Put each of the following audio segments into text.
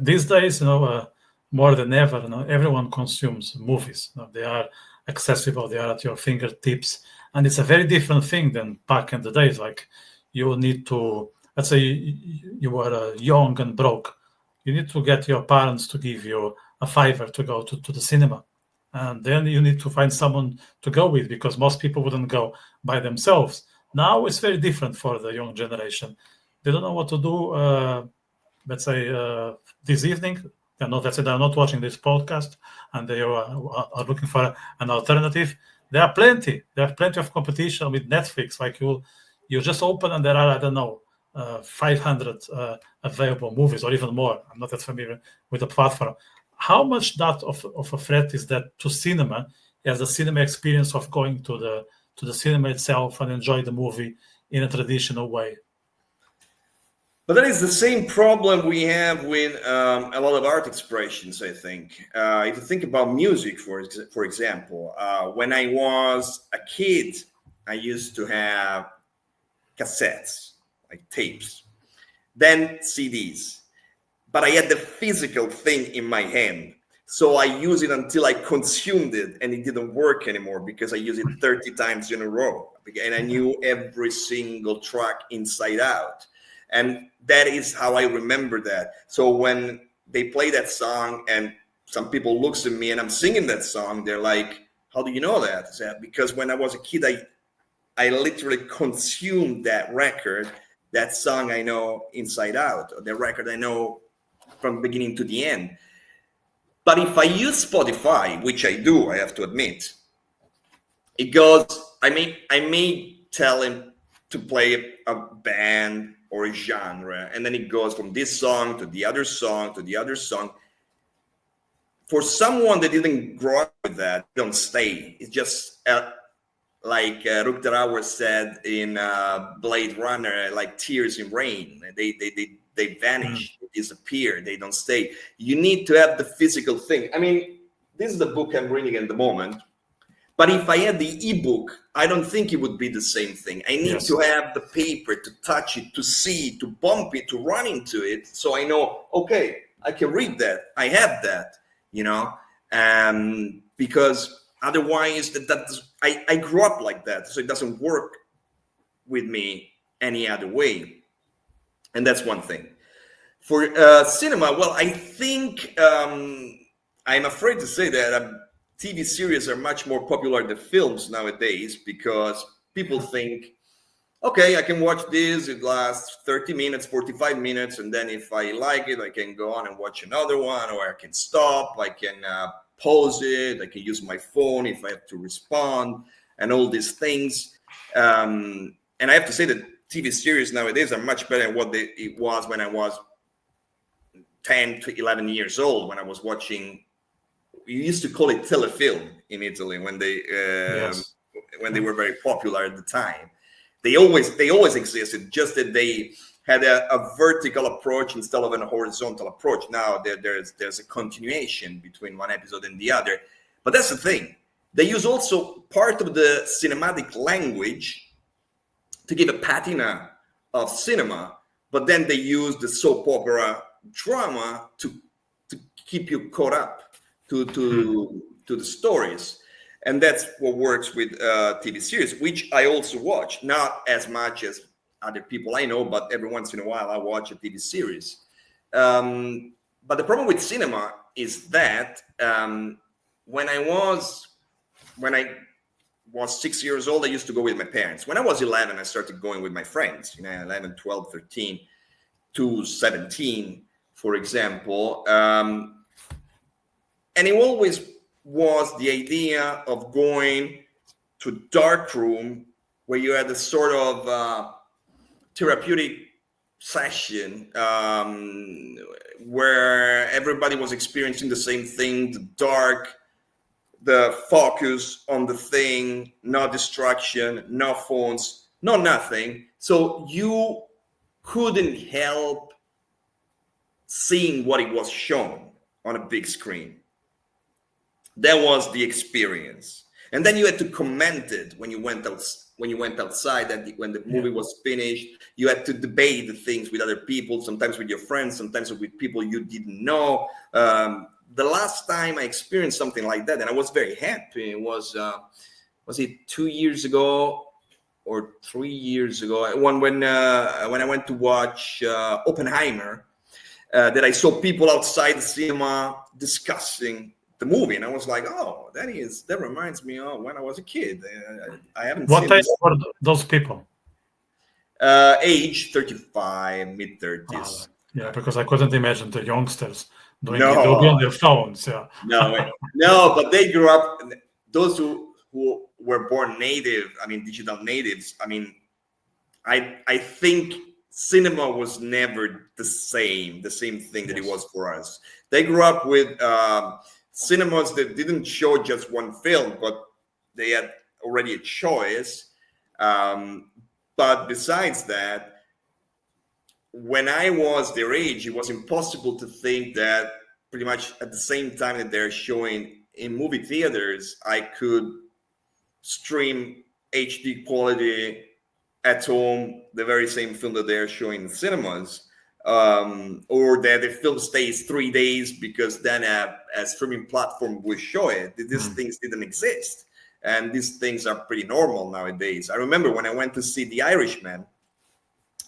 These days, more than ever, everyone consumes movies. They are accessible, they are at your fingertips, and it's a very different thing than back in the days. Like you need to, let's say, you were young and broke. You need to get your parents to give you a fiver to go to the cinema, and then you need to find someone to go with because most people wouldn't go by themselves. Now it's very different for the young generation. They don't know what to do. Let's say this evening, let's say they're not watching this podcast and they are looking for an alternative. There are plenty. There are plenty of competition with Netflix. Like you just open and there are, I don't know, 500 available movies or even more. I'm not that familiar with the platform. How much that of a threat is that to cinema, as the cinema experience of going to the cinema itself and enjoy the movie in a traditional way? But that is the same problem we have with a lot of art expressions, I think. If you think about music, for example, when I was a kid, I used to have cassettes, like tapes, then CDs. But I had the physical thing in my hand. So I used it until I consumed it and it didn't work anymore because I used it 30 times in a row. And I knew every single track inside out. And that is how I remember that. So when they play that song and some people looks at me and I'm singing that song, they're like, how do you know that? I said, because when I was a kid, I literally consumed that record, that song I know inside out, or the record I know from beginning to the end. But if I use Spotify, which I do, I have to admit, it goes, I may tell him to play a band or a genre, and then it goes from this song to the other song to the other song. For someone that didn't grow up with that, don't stay. It's just like Rutger Hauer said in Blade Runner, like tears in rain. They vanish, disappear, they don't stay. You need to have the physical thing. I mean, this is the book I'm reading at the moment. But if I had the ebook, I don't think it would be the same thing. I need to have the paper, to touch it, to see, to bump it, to run into it. So I know, okay, I can read that. I have that, because otherwise I grew up like that. So it doesn't work with me any other way. And that's one thing. For cinema, well, I think I'm afraid to say that TV series are much more popular than films nowadays because people think, okay, I can watch this. It lasts 30 minutes, 45 minutes. And then if I like it, I can go on and watch another one, or I can stop. I can pause it. I can use my phone if I have to respond and all these things. And I have to say that TV series nowadays are much better than what it was when I was 10 to 11 years old, when I was watching. We used to call it telefilm in Italy when they were very popular at the time. They always existed, just that they had a vertical approach instead of a horizontal approach. Now there's a continuation between one episode and the other. But that's the thing. They use also part of the cinematic language to give a patina of cinema, but then they use the soap opera drama to keep you caught up to the stories. And that's what works with TV series, which I also watch, not as much as other people I know, but every once in a while I watch a TV series. But the problem with cinema is that when I was 6 years old, I used to go with my parents. When I was 11, I started going with my friends, 11, 12, 13 to 17, for example. And it always was the idea of going to a dark room where you had a sort of therapeutic session where everybody was experiencing the same thing, the dark, the focus on the thing, no distraction, no phones, no nothing. So you couldn't help seeing what it was shown on a big screen. That was the experience. And then you had to comment it when you went when you went outside, that when the movie was finished, you had to debate the things with other people, sometimes with your friends, sometimes with people you didn't know. The last time I experienced something like that, and I was very happy, was it 2 years ago or 3 years ago? When I went to watch Oppenheimer, that I saw people outside the cinema discussing the movie, and I was like, "Oh, that reminds me of when I was a kid." I haven't What seen age this. were those people? Age 35, mid 30s. Yeah, because I couldn't imagine the youngsters doing it. They'll be on No, their phones. Yeah. no, but they grew up. Those who were born native, I mean, digital natives. I mean, I think cinema was never the same thing that it was for us. They grew up with cinemas that didn't show just one film, but they had already a choice. But besides that, when I was their age, it was impossible to think that pretty much at the same time that they're showing in movie theaters, I could stream HD quality at home the very same film that they're showing in cinemas, or that the film stays 3 days because then a streaming platform will show it. These things didn't exist, and these things are pretty normal nowadays. I remember when I went to see The Irishman,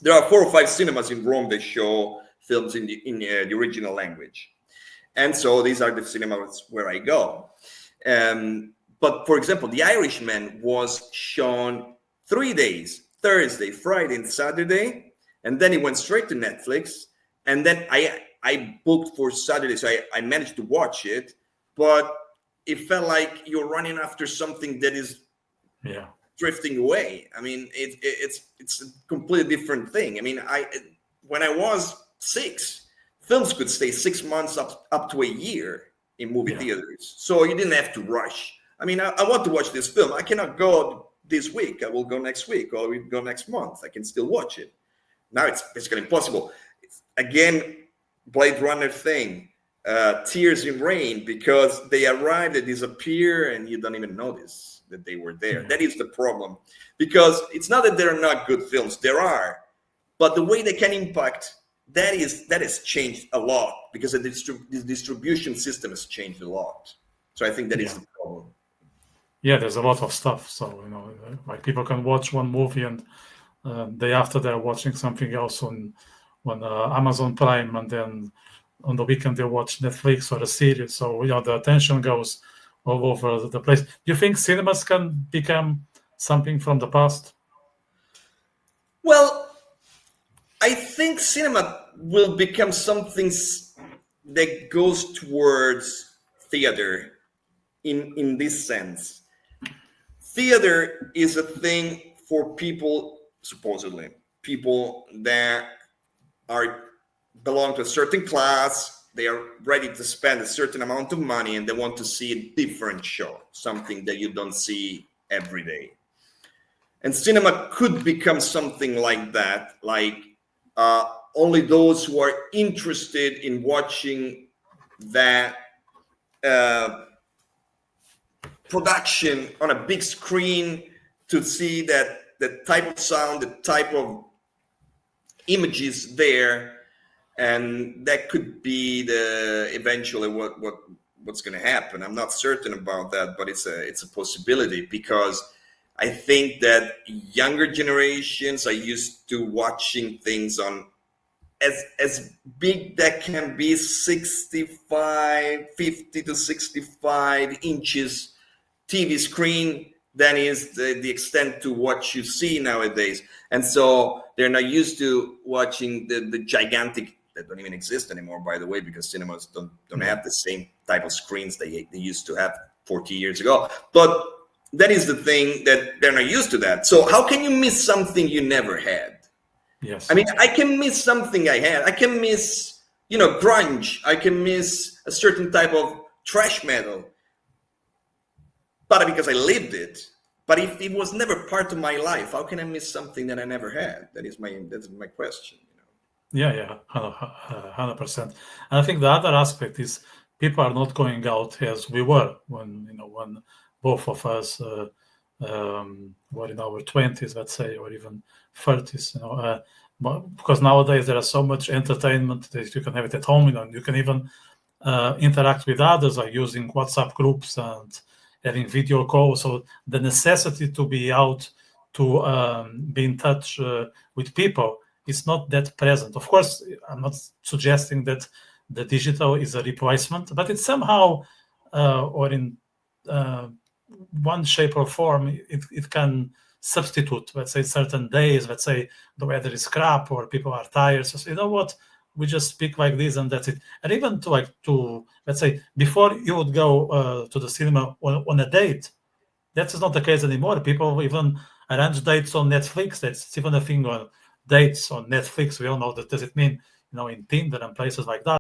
there are 4 or 5 cinemas in Rome that show films in the original language, and so these are the cinemas where I go. But for example, The Irishman was shown 3 days: Thursday, Friday, and Saturday, and then it went straight to Netflix. And then I booked for Saturday, so I managed to watch it, but it felt like you're running after something that is drifting away. I mean, it's a completely different thing. I mean, when I was 6, films could stay 6 months up to a year in movie theaters, so you didn't have to rush. I mean, I want to watch this film. I cannot go this week. I will go next week, or we go next month. I can still watch it. Now it's basically impossible. Again, Blade Runner thing, Tears in Rain, because they arrive, they disappear, and you don't even notice that they were there. That is the problem, because it's not that there are not good films. There are, but the way they can impact, that has changed a lot, because the distribution system has changed a lot. So I think that is the problem. Yeah, there's a lot of stuff. So, like people can watch one movie and day after they're watching something else on Amazon Prime, and then on the weekend they watch Netflix or a series. So, the attention goes all over the place. Do you think cinemas can become something from the past? Well, I think cinema will become something that goes towards theater in this sense. Theater is a thing for people, supposedly, people that belong to a certain class. They are ready to spend a certain amount of money, and they want to see a different show, something that you don't see every day. And cinema could become something like that, like only those who are interested in watching that production on a big screen, to see that the type of sound, the type of images there, and that could be eventually what's going to happen. I'm not certain about that, but it's a possibility, because I think that younger generations are used to watching things on as big that can be, 50 to 65 inches TV screen. That is the extent to what you see nowadays. And so they're not used to watching the gigantic, that don't even exist anymore, by the way, because cinemas don't have the same type of screens they used to have 40 years ago. But that is the thing, that they're not used to that. So how can you miss something you never had? Yes. I mean, I can miss something I had. I can miss, grunge. I can miss a certain type of thrash metal, but because I lived it. But if it was never part of my life, how can I miss something that I never had? That's my question. Yeah, 100%. And I think the other aspect is people are not going out as we were when both of us we're in our 20s, let's say, or even 30s, because nowadays there is so much entertainment that you can have it at home, you can even interact with others, like using WhatsApp groups and having video calls. So the necessity to be out to be in touch with people is not that present. Of course, I'm not suggesting that the digital is a replacement, but it's somehow, or in one shape or form, it can substitute, let's say, certain days. Let's say the weather is crap or people are tired. So you know what? We just speak like this and that's it. And even to let's say, before you would go to the cinema on a date, that is not the case anymore. People even arrange dates on Netflix. That's even a thing on dates on Netflix. We all know that. Does it mean in Tinder and places like that?